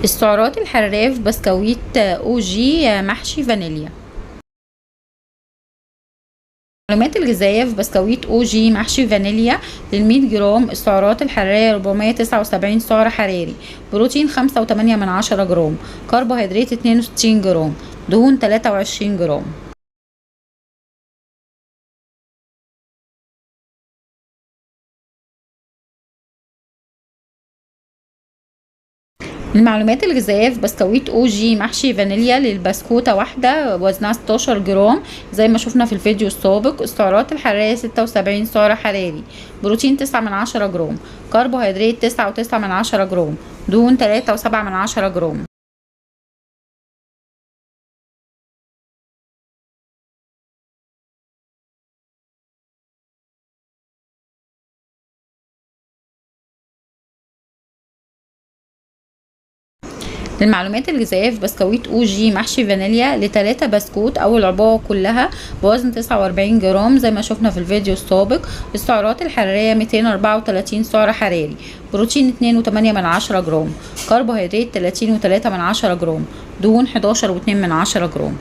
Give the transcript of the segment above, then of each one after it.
السعرات الحرارية في بسكويت او جي محشي فانيليا. المعلومات الغذائية في بسكويت او جي محشي فانيليا. لل100 جرام السعرات الحرارية 479 سعر حراري، بروتين 5.8 جرام، كربوهيدرات 62 جرام، دهون 23 جرام. المعلومات الغذائية في بسكويت او جي محشي فانيليا. للبسكوتة واحدة وزنها 16 جرام زي ما شفنا في الفيديو السابق. السعرات الحرارية 76 سعر حراري، بروتين 9 جرام، كربوهيدرات 9.9 جرام، دهون 3.7 جرام. للمعلومات الغذائية في بسكويت او جي محشي فانيليا. ل3 بسكوت او العبوة كلها بوزن 49 جرام زي ما شفنا في الفيديو السابق. السعرات الحرارية 234 سعر حراري، بروتين 2.8 جرام، كربوهيدرات 30.3 جرام، دهون 11.2 جرام.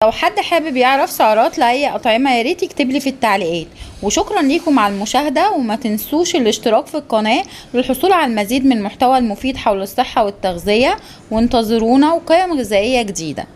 لو حد حابب يعرف سعرات لأي أطعمة ياريت يكتب لي في التعليقات. وشكرا ليكم على المشاهدة، وما تنسوش الاشتراك في القناة للحصول على المزيد من المحتوى المفيد حول الصحة والتغذية. وانتظرونا وقيم غذائية جديدة.